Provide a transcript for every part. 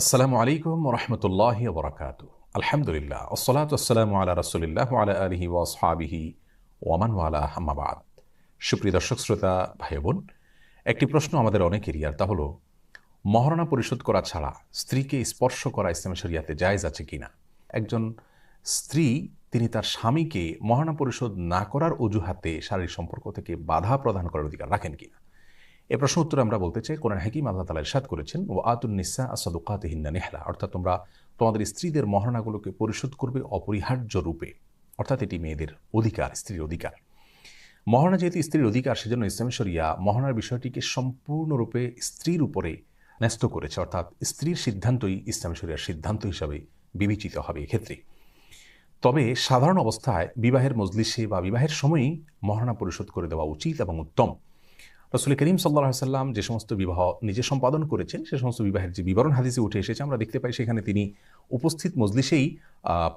আসসালামু আলাইকুম রহমতুল্লাহি বরাকাতু। আলহামদুলিল্লাহ আসসালাতু ওয়াসসালামু আলা রাসূলিল্লাহ ওয়া আলা আলিহি ওয়া আসহাবিহি ওয়া মান ওয়ালা আম্মা বাদ। সুপ্রিয় দর্শক শ্রোতা ভাই বোন, একটি প্রশ্ন আমাদের অনেকেরই, আর তা হলো মহারণা পরিশোধ করা ছাড়া স্ত্রীকে স্পর্শ করা ইসলামী শরিয়াতে জায়েজ আছে কিনা। একজন স্ত্রী তিনি তার স্বামীকে মহারণা পরিশোধ না করার অজুহাতে শারীরিক সম্পর্ক থেকে বাধা প্রদান করার অধিকার রাখেন কিনা। এ প্রশ্ন উত্তরে আমরা বলতে চাই, কোরআন হাকিম আল্লাহ তাআলা ইরশাদ করেছেন, ও আতুন নিসা আসাদুকাতিহিন্না নিহলা, অর্থাৎ তোমরা তোমাদের স্ত্রীদের মহারণাগুলোকে পরিশোধ করবে অপরিহার্য রূপে, অর্থাৎ এটি মেয়েদের অধিকার, স্ত্রীর অধিকার। মহারণা যেহেতু স্ত্রীর অধিকার, সেজন্য ইসলামী শরিয়া মহারণার বিষয়টিকে সম্পূর্ণরূপে স্ত্রীর উপরে ন্যস্ত করেছে, অর্থাৎ স্ত্রীর সিদ্ধান্তই ইসলামী শরিয়ার সিদ্ধান্ত হিসাবে বিবেচিত হবে এক্ষেত্রে। তবে সাধারণ অবস্থায় বিবাহের মজলিসে বা বিবাহের সময়ই মহারণা পরিশোধ করে দেওয়া উচিত এবং উত্তম। রাসূল করিম সাল্লাল্লাহু আলাইহি ওয়াসাল্লাম যে সমস্ত বিবাহ নিজে সম্পাদন করেছেন, সে সমস্ত বিবাহের যে বিবরণ হাদিসে উঠে এসেছে, আমরা দেখতে পাই সেখানে তিনি উপস্থিত মজলিসেই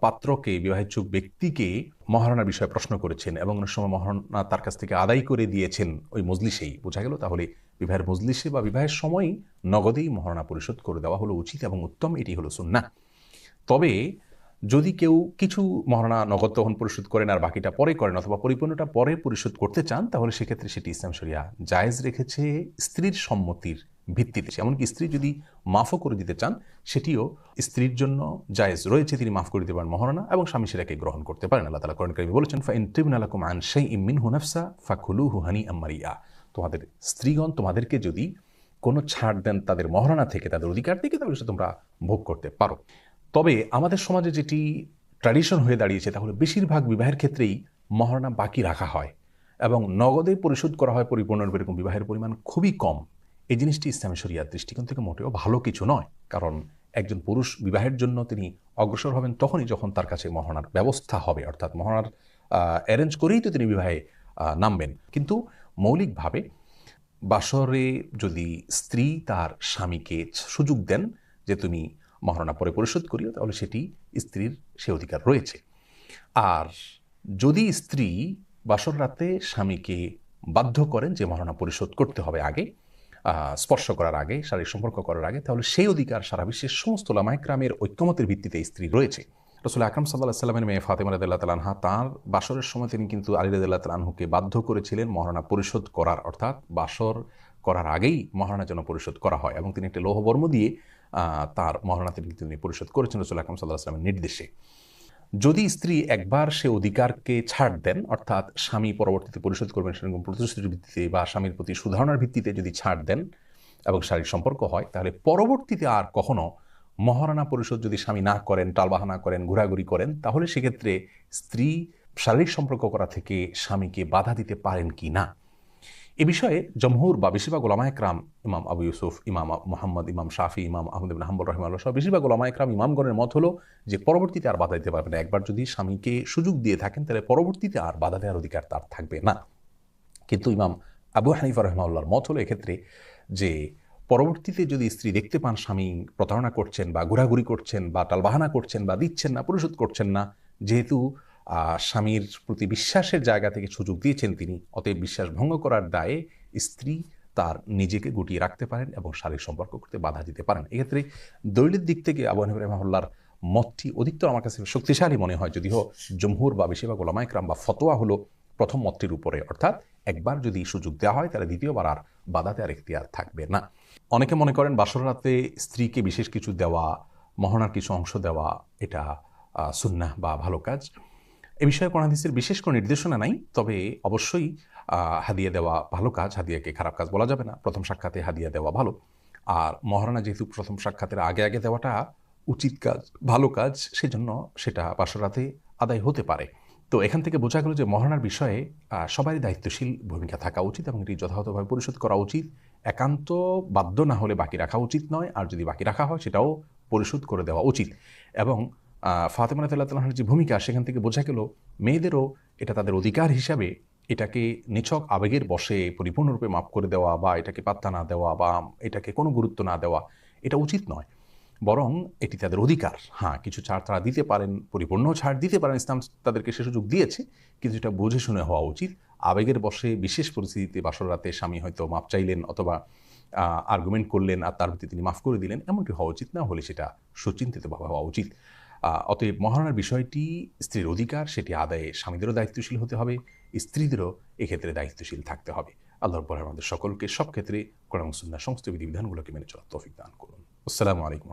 পাত্রকে, বিবাহেচ্ছুক ব্যক্তিকে মহারণার বিষয়ে প্রশ্ন করেছেন এবং অনেক সময় মহারণা তার কাছ থেকে আদায় করে দিয়েছেন ওই মজলিসেই। বোঝা গেল তাহলে বিবাহের মজলিসে বা বিবাহের সময়ই নগদেই মহারণা পরিশোধ করে দেওয়া হলো উচিত এবং উত্তম, এটি হলো সুন্নাহ। তবে যদি কেউ কিছু মহারণা নগদ তখন পরিশোধ করেন আর বাকিটা পরে করেন, অথবা পরিপূর্ণটা পরে পরিশোধ করতে চান, তাহলে সেক্ষেত্রে সেটি ইসলাম শরিয়া জায়েজ রেখেছে স্ত্রীর সম্মতির ভিত্তিতে। এমনকি স্ত্রী যদি মাফও করে দিতে চান, সেটিও স্ত্রীর জন্য জায়েজ রয়েছে, তিনি মাফ করে দিতে পারেন মহারণা, এবং স্বামী সেটাকে গ্রহণ করতে পারেন। আল্লাহ তাআলা কোরআন কারীমে বলেছেন, ফাইন তিবনা লাকুম আন শাইইম মিনহু নাফসা ফাকুলুহু হানিআম মারিয়া, তোমাদের স্ত্রীগণ তোমাদেরকে যদি কোনো ছাড় দেন তাদের মহারণা থেকে, তাদের অধিকার থেকে, তাহলে সে তোমরা ভোগ করতে পারো। তবে আমাদের সমাজে যেটি ট্র্যাডিশন হয়ে দাঁড়িয়েছে, তা হলো বেশিরভাগ বিবাহের ক্ষেত্রেই মহারণা বাকি রাখা হয় এবং নগদে পরিশোধ করা হয় পরিপূর্ণরূপে, এরকম বিবাহের পরিমাণ খুবই কম। এই জিনিসটি ইসলামী শরিয়ার দৃষ্টিকোণ থেকে মোটেও ভালো কিছু নয়, কারণ একজন পুরুষ বিবাহের জন্য তিনি অগ্রসর হবেন তখনই যখন তার কাছে মহারণার ব্যবস্থা হবে, অর্থাৎ মহারণার অ্যারেঞ্জ করেই তো তিনি বিবাহে নামবেন। কিন্তু মৌলিকভাবে বাসরে যদি স্ত্রী তার স্বামীকে সুযোগ দেন যে তুমি মহারণা পরে পরিশোধ করিও, তাহলে সেটি স্ত্রীর সে অধিকার রয়েছে। আর যদি স্ত্রী বাসর রাতে স্বামীকে বাধ্য করেন যে মহারণা পরিশোধ করতে হবে আগে, স্পর্শ করার আগে, শারীরিক সম্পর্ক করার আগে, তাহলে সেই অধিকার সারা বিশ্বের সমস্ত উলামায়ে কেরামের ঐক্যমতের ভিত্তিতে স্ত্রী রয়েছে। রাসূল আকরাম সাল্লাল্লাহু আলাইহি ওয়াসাল্লামের মেয়ে ফাতেমা রাদিয়াল্লাহু তাআলা আনহা, তাঁর বাসরের সময় তিনি কিন্তু আলী রাদিয়াল্লাহু তাআলা আনহুকে বাধ্য করেছিলেন মহারণা পরিশোধ করার, অর্থাৎ বাসর করার আগেই মহারণা যেন পরিশোধ করা হয়, এবং তিনি একটি লৌহবর্ম দিয়ে তার মহারণা তিনি পরিশোধ করেছেন রাসূল আকরাম সাল্লাল্লাহু আলাইহি ওয়াসাল্লামের নির্দেশে। যদি স্ত্রী একবার সে অধিকারকে ছাড় দেন, অর্থাৎ স্বামী পরবর্তীতে পরিশোধ করবেন সেরকম প্রতিশ্রুতির ভিত্তিতে বা স্বামীর প্রতি সুধারণার ভিত্তিতে যদি ছাড় দেন এবং শারীরিক সম্পর্ক হয়, তাহলে পরবর্তীতে আর কখনো মহারণা পরিশোধ যদি স্বামী না করেন, টালবাহানা করেন, ঘোরাঘুরি করেন, তাহলে সেক্ষেত্রে স্ত্রী শারীরিক সম্পর্ক করা থেকে স্বামীকে বাধা দিতে পারেন কি না। এ বিষয়ে জমহুর বা বেশিরভাগ ওলামায়ে কেরাম, ইমাম আবু ইউসুফ, ইমাম মুহাম্মদ, ইমাম শাফি, ইমাম আহমদ ইবনে হাম্বল রাহিমাহুল্লাহ সহ বেশিরভাগ ওলামায়ে কেরাম, ইমামগণের মত হলো যে পরবর্তীতে আর বাধা দিতে পারবে না। একবার যদি স্বামীকে সুযোগ দিয়ে থাকেন, তাহলে পরবর্তীতে আর বাধা দেওয়ার অধিকার তার থাকবে না। কিন্তু ইমাম আবু হানিফা রাহিমাহুল্লাহর মত হলো এক্ষেত্রে যে পরবর্তীতে যদি স্ত্রী দেখতে পান স্বামী প্রতারণা করছেন বা ঘোরাঘুরি করছেন বা টালবাহানা করছেন বা দিচ্ছেন না, পরিশোধ করছেন না, যেহেতু স্বামীর প্রতি বিশ্বাসের জায়গা থেকে সুযোগ দিয়েছেন তিনি, অতএব বিশ্বাস ভঙ্গ করার দায়ে স্ত্রী তার নিজেকে গুটিয়ে রাখতে পারেন এবং শারীরিক সম্পর্ক করতে বাধা দিতে পারেন। এক্ষেত্রে দলিলের দিক থেকে আবু হানিফা রাহিমাহুল্লাহর মতটি অধিকতর আমার কাছে শক্তিশালী মনে হয়, যদিও জমহুর বা বেশিরভাগ ওলামায়ে কেরাম বা ফতোয়া হলো প্রথম মতটির উপরে, অর্থাৎ একবার যদি সুযোগ দেওয়া হয় তাহলে দ্বিতীয়বার আর বাধা দেওয়ার এখতিয়ার থাকবে না। অনেকে মনে করেন বাসর রাতে স্ত্রীকে বিশেষ কিছু দেওয়া, মহারণার কিছু অংশ দেওয়া, এটা সুন্নাহ বা ভালো কাজ। এ বিষয়ে কোরআন হাদিসের বিশেষ কোনো নির্দেশনা নাই, তবে অবশ্যই হাদিয়া দেওয়া ভালো কাজ, হাদিয়াকে খারাপ কাজ বলা যাবে না। প্রথম সাক্ষাতে হাদিয়া দেওয়া ভালো, আর মহারণা যেহেতু প্রথম সাক্ষাতের আগে আগে দেওয়াটা উচিত কাজ, ভালো কাজ, সেজন্য সেটা বাসর রাতে আদায় হতে পারে। তো এখান থেকে বোঝা গেল যে মহারণার বিষয়ে সবারই দায়িত্বশীল ভূমিকা থাকা উচিত এবং এটি যথাযথভাবে পরিশোধ করা উচিত। একান্ত বাধ্য না হলে বাকি রাখা উচিত নয়, আর যদি বাকি রাখা হয় সেটাও পরিশোধ করে দেওয়া উচিত। এবং ফাতেমা রাদিয়াল্লাহু তাআলা আনহার যে ভূমিকা, সেখান থেকে বোঝা গেল মেয়েদেরও এটা তাদের অধিকার হিসাবে এটাকে নিছক আবেগের বশে পরিপূর্ণরূপে মাফ করে দেওয়া বা এটাকে পাত্তা না দেওয়া বা এটাকে কোনো গুরুত্ব না দেওয়া, এটা উচিত নয়, বরং এটি তাদের অধিকার। হ্যাঁ, কিছু ছাড় তারা দিতে পারেন, পরিপূর্ণ ছাড় দিতে পারেন, ইসলাম তাদেরকে সে সুযোগ দিয়েছে, কিন্তু এটা বুঝে শুনে হওয়া উচিত। আবেগের বশে বিশেষ পরিস্থিতিতে বাসর রাতে স্বামী হয়তো মাপ চাইলেন অথবা আর্গুমেন্ট করলেন আর তার ভিত্তিতে তিনি মাফ করে দিলেন, এমনটি হওয়া উচিত না, হলে সেটা সুচিন্তিতভাবে হওয়া উচিত। অতএব মহারণার বিষয়টি স্ত্রীর অধিকার, সেটি আদায়ে স্বামীদেরও দায়িত্বশীল হতে হবে, স্ত্রীদেরও এক্ষেত্রে দায়িত্বশীল থাকতে হবে। আল্লাহ রাব্বুল আলামিন আমাদের সকলকে সব ক্ষেত্রে কোরআন ও সুন্নাহর সমস্ত বিধিবিধানগুলোকে মেনে চলার তৌফিক দান করুন। আসসালামু আলাইকুম।